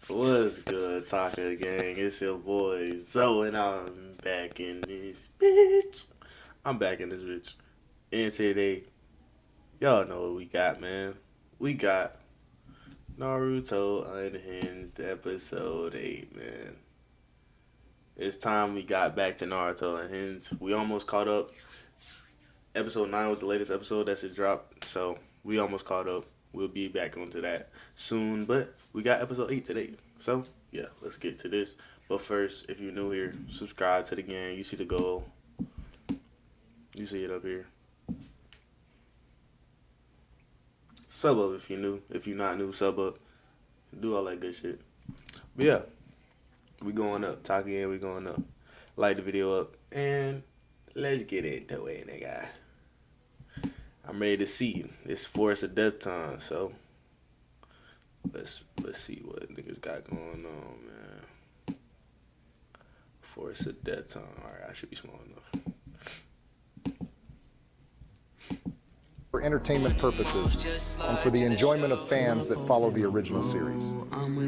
What's good, Taco Gang? It's your boy Zoe, and I'm back in this bitch. And today, y'all know what we got, man. We got Naruto Unhinged episode 8, man. It's time we got back to Naruto Unhinged. We almost caught up. Episode 9 was the latest episode that should drop, so we almost caught up. We'll be back onto that soon, but we got episode 8 today. So, yeah, let's get to this. But first, if you're new here, subscribe to the gang. You see the goal. You see it up here. Sub up if you're new. If you're not new, sub up. Do all that good shit. But yeah, we going up. Talking in, we going up. Like the video up. And let's get into it, nigga. I'm ready to see. It's Forest of Death time, so let's see what niggas got going on, man. Forest of Death time. Alright, I should be small enough. For entertainment purposes and for the enjoyment of fans that follow the original series.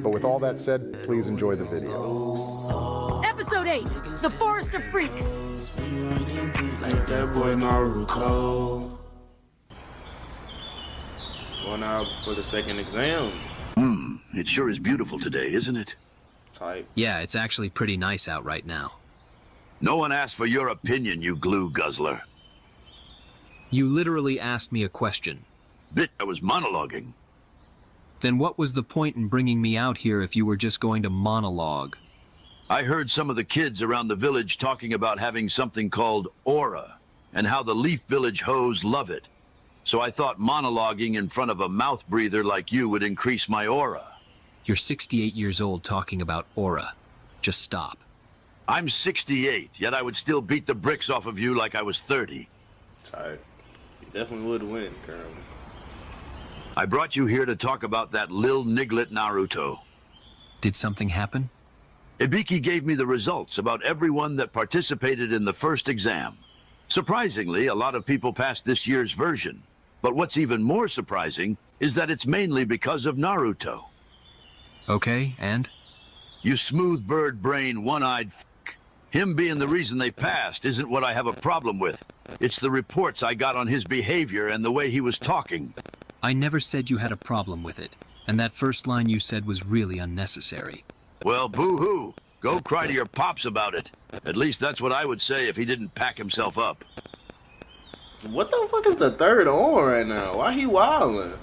But with all that said, please enjoy the video. Episode 8, The Forest of Freaks. Like that boy Naruto. 1 hour before the second exam. It sure is beautiful today, isn't it? Type. Yeah, it's actually pretty nice out right now. No one asked for your opinion, you glue guzzler. You literally asked me a question. I was monologuing. Then what was the point in bringing me out here if you were just going to monologue? I heard some of the kids around the village talking about having something called aura, and how the Leaf Village hoes love it. So I thought monologuing in front of a mouth breather like you would increase my aura. You're 68 years old talking about aura. Just stop. I'm 68, yet I would still beat the bricks off of you like I was 30. Type. You definitely would win, currently. I brought you here to talk about that lil niglet Naruto. Did something happen? Ibiki gave me the results about everyone that participated in the first exam. Surprisingly, a lot of people passed this year's version. But what's even more surprising is that it's mainly because of Naruto. Okay, and? You smooth bird brain, one-eyed f***. Him being the reason they passed isn't what I have a problem with. It's the reports I got on his behavior and the way he was talking. I never said you had a problem with it, and that first line you said was really unnecessary. Well, boo-hoo. Go cry to your pops about it. At least that's what I would say if he didn't pack himself up. What the fuck is the third on right now? Why he wildin'?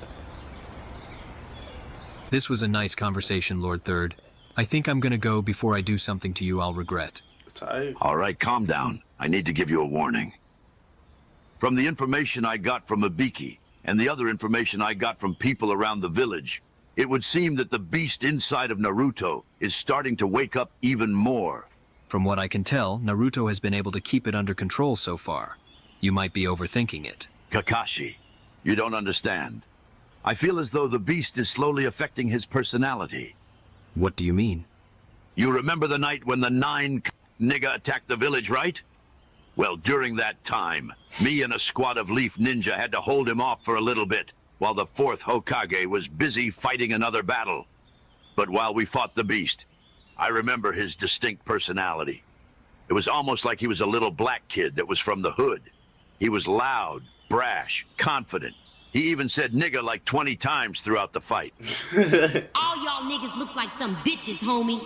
This was a nice conversation, Lord Third. I think I'm gonna go before I do something to you I'll regret. Type. All right, calm down. I need to give you a warning. From the information I got from Ibiki, and the other information I got from people around the village, it would seem that the beast inside of Naruto is starting to wake up even more. From what I can tell, Naruto has been able to keep it under control so far. You might be overthinking it. Kakashi, you don't understand. I feel as though the beast is slowly affecting his personality. What do you mean? You remember the night when the 9 nigga attacked the village, right? Well, during that time, me and a squad of Leaf Ninja had to hold him off for a little bit, while the 4th Hokage was busy fighting another battle. But while we fought the beast, I remember his distinct personality. It was almost like he was a little black kid that was from the hood. He was loud, brash, confident. He even said nigga like 20 times throughout the fight. All y'all niggas looks like some bitches, homie.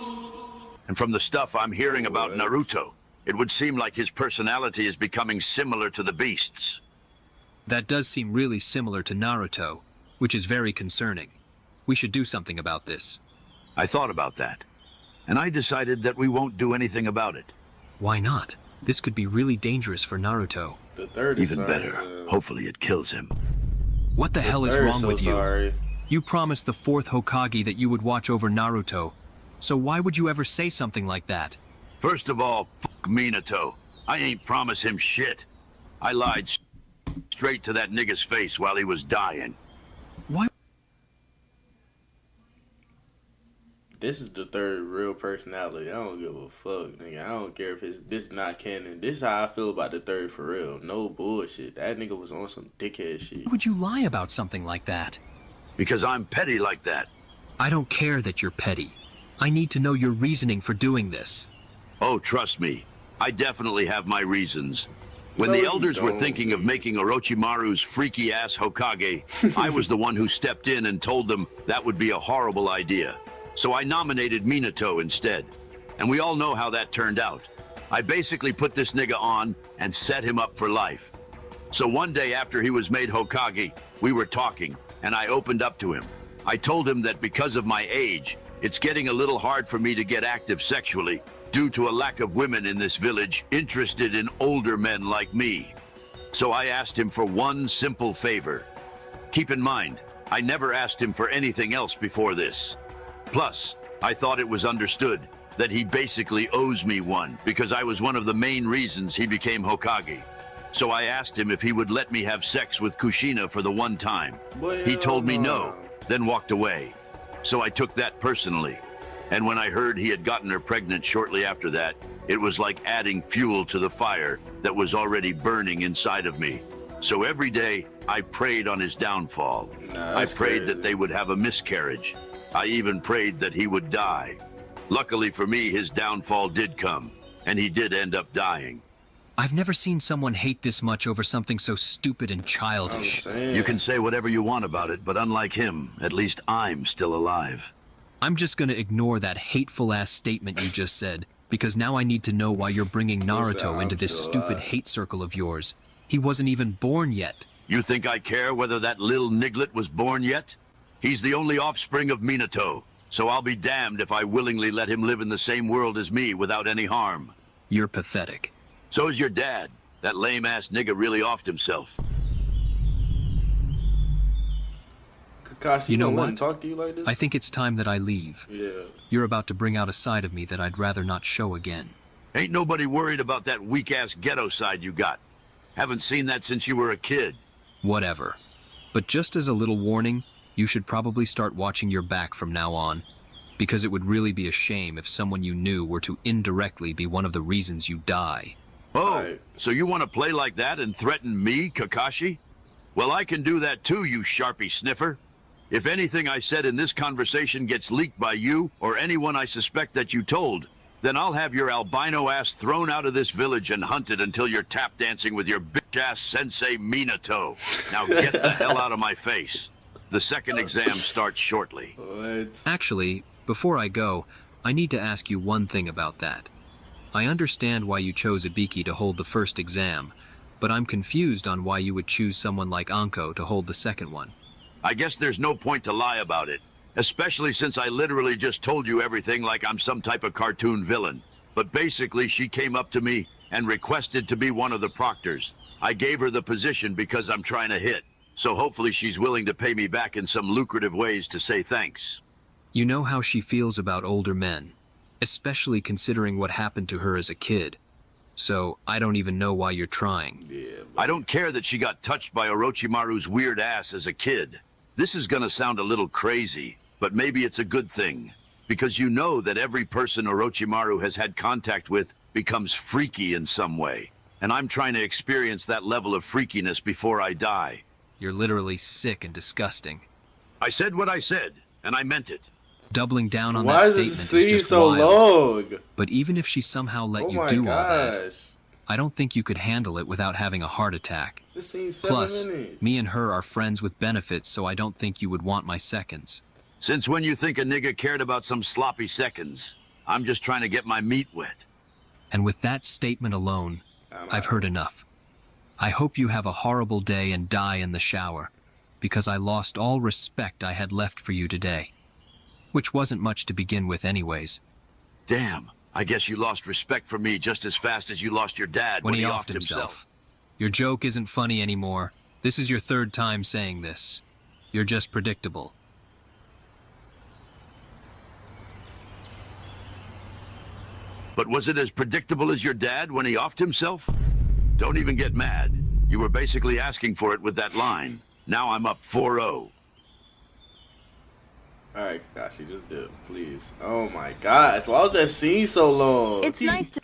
And from the stuff I'm hearing about Naruto, it would seem like his personality is becoming similar to the beast's. That does seem really similar to Naruto, which is very concerning. We should do something about this. I thought about that, and I decided that we won't do anything about it. Why not? This could be really dangerous for Naruto. The third is Even better. Hopefully it kills him. What the hell is wrong with you? Sorry. You promised the 4th Hokage that you would watch over Naruto. So why would you ever say something like that? First of all, fuck Minato. I ain't promised him shit. I lied straight to that nigga's face while he was dying. Why? this is the third real personality. I don't give a fuck, nigga. I don't care if it's this not canon. This is how I feel about the third for real. No bullshit. That nigga was on some dickhead shit. Why would you lie about something like that? Because I'm petty like that. I don't care that you're petty. I need to know your reasoning for doing this. Oh, trust me. I definitely have my reasons. When No, the you elders were don't. thinking of making Orochimaru's freaky-ass Hokage, I was the one who stepped in and told them that would be a horrible idea. So I nominated Minato instead. And we all know how that turned out. I basically put this nigga on and set him up for life. So one day after he was made Hokage, we were talking, and I opened up to him. I told him that because of my age, it's getting a little hard for me to get active sexually due to a lack of women in this village interested in older men like me. So I asked him for one simple favor. Keep in mind, I never asked him for anything else before this. Plus, I thought it was understood that he basically owes me one because I was one of the main reasons he became Hokage. So I asked him if he would let me have sex with Kushina for the one time. Boy, He told me hell no, then walked away. So I took that personally. And when I heard he had gotten her pregnant shortly after that, it was like adding fuel to the fire that was already burning inside of me. So every day, I prayed on his downfall. Nah, I that's prayed crazy. that they would have a miscarriage. I even prayed that he would die. Luckily for me, his downfall did come, and he did end up dying. I've never seen someone hate this much over something so stupid and I'm childish. saying. You can say whatever you want about it, but unlike him, at least I'm still alive. I'm just gonna ignore that hateful-ass statement you just said, because now I need to know why you're bringing Naruto I'm into this still stupid alive. hate circle of yours. He wasn't even born yet. You think I care whether that little niglet was born yet? He's the only offspring of Minato, so I'll be damned if I willingly let him live in the same world as me without any harm. You're pathetic. So is your dad. That lame-ass nigga really offed himself. Kakashi, You know don't let what? him talk to you like this? I think it's time that I leave. Yeah. You're about to bring out a side of me that I'd rather not show again. Ain't nobody worried about that weak-ass ghetto side you got. Haven't seen that since you were a kid. Whatever. But just as a little warning, you should probably start watching your back from now on. Because it would really be a shame if someone you knew were to indirectly be one of the reasons you die. Oh, Right. so you want to play like that and threaten me, Kakashi? Well, I can do that too, you Sharpie sniffer. If anything I said in this conversation gets leaked by you or anyone I suspect that you told, then I'll have your albino ass thrown out of this village and hunted until you're tap dancing with your bitch-ass sensei Minato. Now get the hell out of my face. The second exam starts shortly. What? Actually, before I go, I need to ask you one thing about that. I understand why you chose Ibiki to hold the first exam, but I'm confused on why you would choose someone like Anko to hold the second one. I guess there's no point to lie about it, especially since I literally just told you everything like I'm some type of cartoon villain. But basically, she came up to me and requested to be one of the proctors. I gave her the position because I'm trying to hit, so hopefully she's willing to pay me back in some lucrative ways to say thanks. You know how she feels about older men, especially considering what happened to her as a kid. So I don't even know why you're trying. Yeah. I don't care that she got touched by Orochimaru's weird ass as a kid. This is gonna sound a little crazy, but maybe it's a good thing. Because you know that every person Orochimaru has had contact with becomes freaky in some way. And I'm trying to experience that level of freakiness before I die. You're literally sick and disgusting. I said what I said, and I meant it. Doubling down on Why that is statement this scene is just so wild. long? But even if she somehow let Oh you my do all that, gosh. I don't think you could handle it without having a heart attack. This scene's 7 Plus, minutes. me and her are friends with benefits, so I don't think you would want my seconds. Since when you think a nigga cared about some sloppy seconds? I'm just trying to get my meat wet. And with that statement alone, I've heard enough. I hope you have a horrible day and die in the shower, because I lost all respect I had left for you today. Which wasn't much to begin with anyways. Damn, I guess you lost respect for me just as fast as you lost your dad When when he offed offed himself. himself. Your joke isn't funny anymore. This is your third time saying this. You're just predictable. But was it as predictable as your dad when he offed himself? Don't even get mad. You were basically asking for it with that line. Now I'm up 4-0. Alright, Kakashi, just do it, please. Oh my gosh, why was that scene so long? It's nice to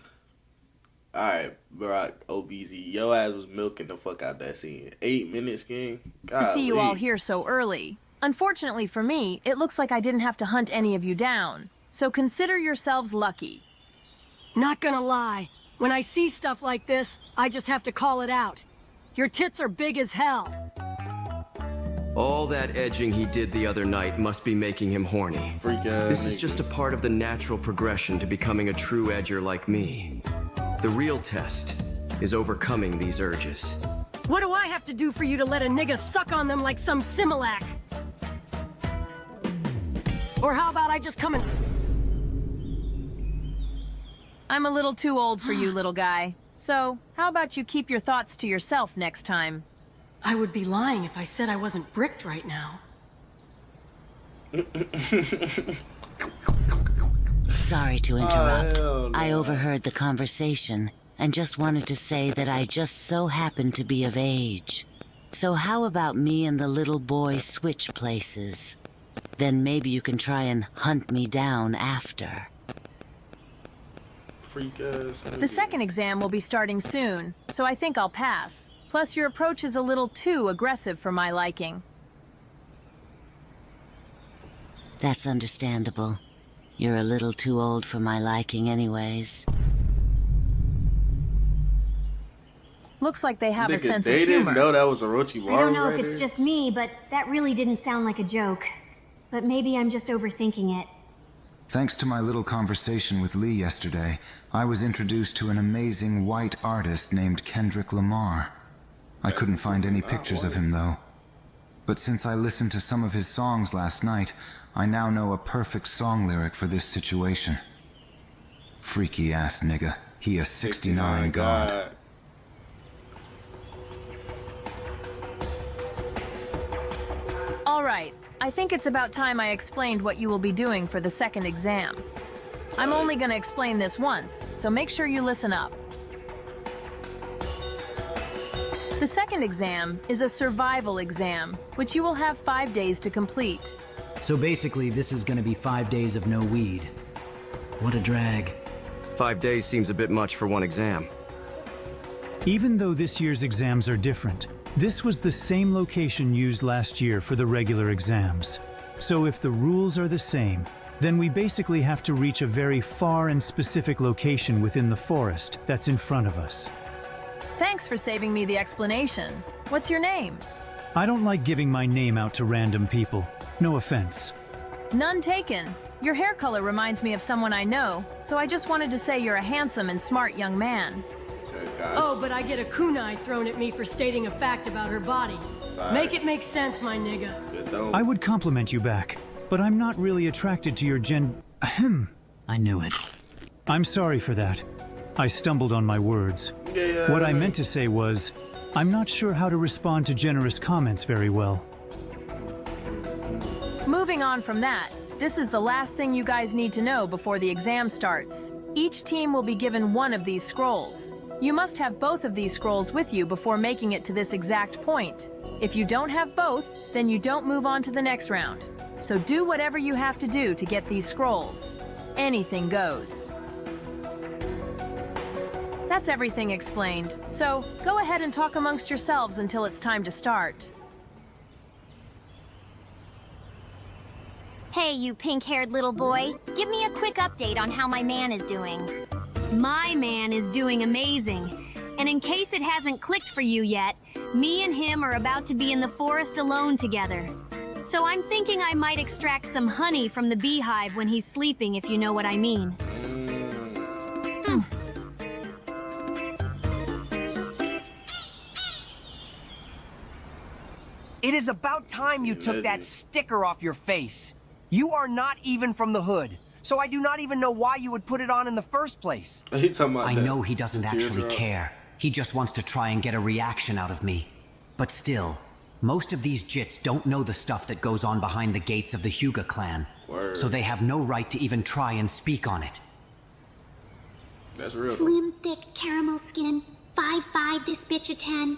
Alright, Barack OBZ, your ass was milking the fuck out that scene. 8 minutes, gang? God, see you all here so early. Unfortunately for me, it looks like I didn't have to hunt any of you down. So consider yourselves lucky. Not gonna lie, when I see stuff like this, I just have to call it out. Your tits are big as hell. All that edging he did the other night must be making him horny. Freak ass This is nigga. just a part of the natural progression to becoming a true edger like me. The real test is overcoming these urges. What do I have to do for you to let a nigga suck on them like some Similac? Or how about I just come and... I'm a little too old for you, little guy. So, how about you keep your thoughts to yourself next time? I would be lying if I said I wasn't bricked right now. Sorry to interrupt. hell no. I overheard the conversation and just wanted to say that I just so happen to be of age. So how about me and the little boy switch places? Then maybe you can try and hunt me down after. Freak ass nigga. The second exam will be starting soon, so I think I'll pass. Plus, your approach is a little too aggressive for my liking. That's understandable. You're a little too old for my liking anyways. Looks like they have a Nigga, sense they of humor. didn't know that was Orochimaru I don't know right if it's there? just me, but that really didn't sound like a joke. But maybe I'm just overthinking it. Thanks to my little conversation with Lee yesterday, I was introduced to an amazing white artist named Kendrick Lamar. I couldn't find any pictures of him though. But since I listened to some of his songs last night, I now know a perfect song lyric for this situation. Freaky ass nigga, he a 69 god. Alright, I think it's about time I explained what you will be doing for the second exam. I'm only gonna explain this once, so make sure you listen up. The second exam is a survival exam, which you will have 5 days to complete. So basically, this is gonna be 5 days of no weed. What a drag. 5 days seems a bit much for one exam. Even though this year's exams are different, this was the same location used last year for the regular exams. So if the rules are the same, then we basically have to reach a very far and specific location within the forest that's in front of us. Thanks for saving me the explanation. What's your name? I don't like giving my name out to random people. No offense. None taken. Your hair color reminds me of someone I know, so I just wanted to say you're a handsome and smart young man. Oh, but I get a kunai thrown at me for stating a fact about her body. Make it make sense, my nigga. I would compliment you back, but I'm not really attracted to your Ahem. I knew it. I'm sorry for that. I stumbled on my words. What I meant to say was, I'm not sure how to respond to generous comments very well. Moving on from that, this is the last thing you guys need to know before the exam starts. Each team will be given one of these scrolls. You must have both of these scrolls with you before making it to this exact point. If you don't have both, then you don't move on to the next round. So do whatever you have to do to get these scrolls. Anything goes. That's everything explained. So go ahead and talk amongst yourselves until it's time to start. Hey, you pink-haired little boy. Give me a quick update on how my man is doing. My man is doing amazing. And in case it hasn't clicked for you yet, me and him are about to be in the forest alone together. So I'm thinking I might extract some honey from the beehive when he's sleeping, if you know what I mean. It is about time you took that sticker off your face. You are not even from the hood, so I do not even know why you would put it on in the first place. I know he doesn't actually care. He just wants to try and get a reaction out of me. But still, most of these Jits don't know the stuff that goes on behind the gates of the Hyuga clan. So they have no right to even try and speak on it. That's real. Slim, thick, caramel skin. 5'5", this bitch a 10.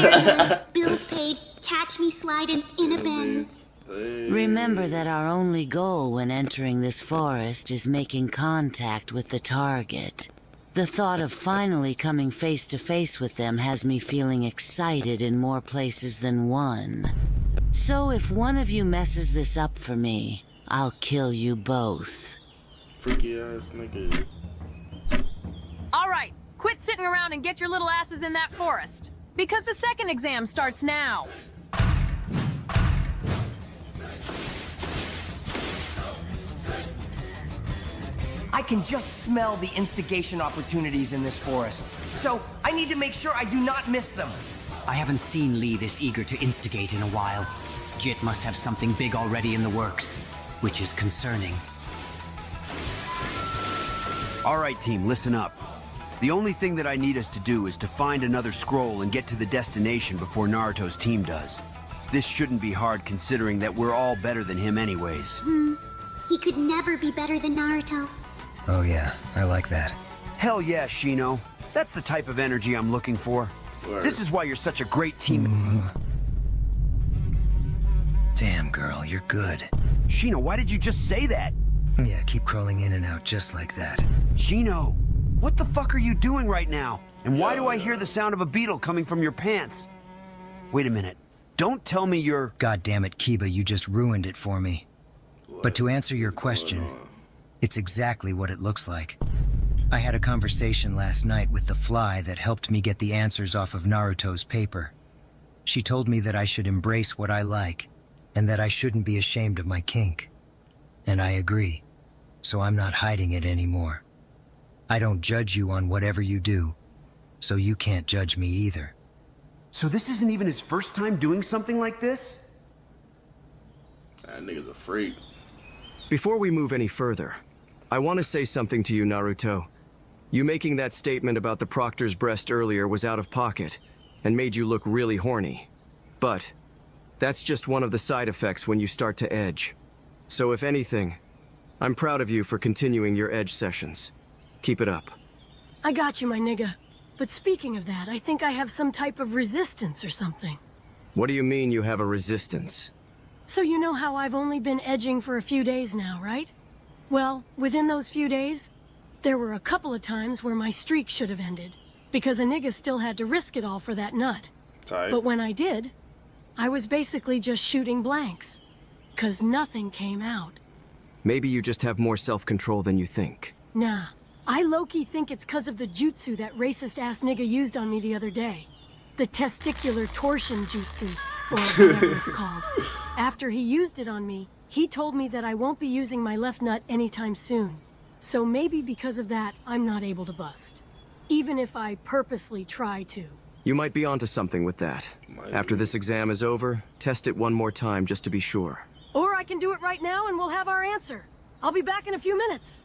Hair done, bills paid, catch me sliding in a Benz. Remember that our only goal when entering this forest is making contact with the target. The thought of finally coming face to face with them has me feeling excited in more places than one. So if one of you messes this up for me, I'll kill you both. Freaky ass nigga. All right, quit sitting around and get your little asses in that forest. Because the second exam starts now. I can just smell the instigation opportunities in this forest. So I need to make sure I do not miss them. I haven't seen Lee this eager to instigate in a while. Jit must have something big already in the works, which is concerning. All right, team, listen up. The only thing that I need us to do is to find another scroll and get to the destination before Naruto's team does. This shouldn't be hard considering that we're all better than him anyways. He could never be better than Naruto. Oh yeah, I like that. Hell yeah, Shino. That's the type of energy I'm looking for. Word. This is why you're such a great team. Damn, girl, you're good. Shino, why did you just say that? Yeah, keep crawling in and out just like that. Shino, what the fuck are you doing right now? And why do I hear the sound of a beetle coming from your pants? Wait a minute. Don't tell me you're... God damn it, Kiba, you just ruined it for me. But to answer your question, it's exactly what it looks like. I had a conversation last night with the fly that helped me get the answers off of Naruto's paper. She told me that I should embrace what I like, and that I shouldn't be ashamed of my kink. And I agree, so I'm not hiding it anymore. I don't judge you on whatever you do, so you can't judge me either. So this isn't even his first time doing something like this? That nigga's a freak. Before we move any further, I want to say something to you, Naruto. You making that statement about the proctor's breast earlier was out of pocket, and made you look really horny. But that's just one of the side effects when you start to edge. So if anything, I'm proud of you for continuing your edge sessions. Keep it up. I got you, my nigga. But speaking of that, I think I have some type of resistance or something. What do you mean you have a resistance? So you know how I've only been edging for a few days now, right? Well, within those few days, there were a couple of times where my streak should have ended, because a nigga still had to risk it all for that nut. Tight. But when I did, I was basically just shooting blanks, 'cause nothing came out. Maybe you just have more self-control than you think. Nah, I low-key think it's 'cause of the jutsu that racist-ass nigga used on me the other day. The testicular torsion jutsu, or whatever it's called. After he used it on me, he told me that I won't be using my left nut anytime soon. So maybe because of that, I'm not able to bust. Even if I purposely try to. You might be onto something with that. After this exam is over, test it one more time just to be sure. Or I can do it right now and we'll have our answer. I'll be back in a few minutes.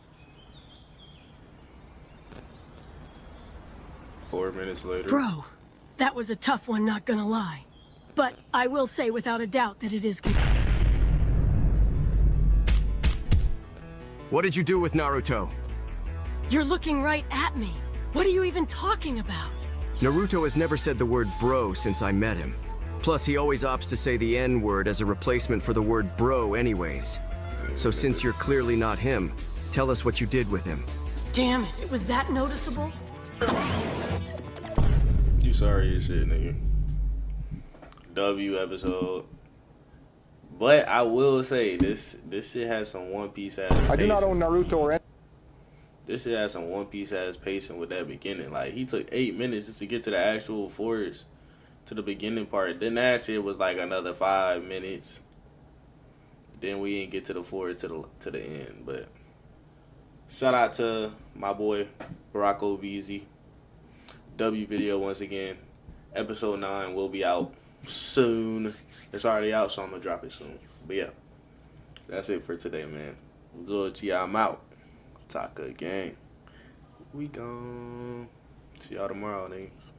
4 minutes later. Bro, that was a tough one, not gonna lie. But I will say without a doubt that it is good. What did you do with Naruto? You're looking right at me. What are you even talking about? Naruto has never said the word bro since I met him. Plus, he always opts to say the N-word as a replacement for the word bro anyways. So since you're clearly not him, tell us what you did with him. Damn it, it was that noticeable? You sorry as shit, nigga. W episode. But I will say, this shit has some One Piece ass pacing. I do not own Naruto or any. This shit has some One Piece ass pacing with that beginning. Like, he took 8 minutes just to get to the actual forest, to the beginning part. Then that shit was like another 5 minutes. Then we didn't get to the forest to the end. But shout out to my boy Barack Obeezy. W video once again. Episode 9 will be out soon. It's already out, so I'm gonna drop it soon. But yeah, that's it for today, man. Good, I'm out. Taka gang. We gone. See y'all tomorrow, niggas.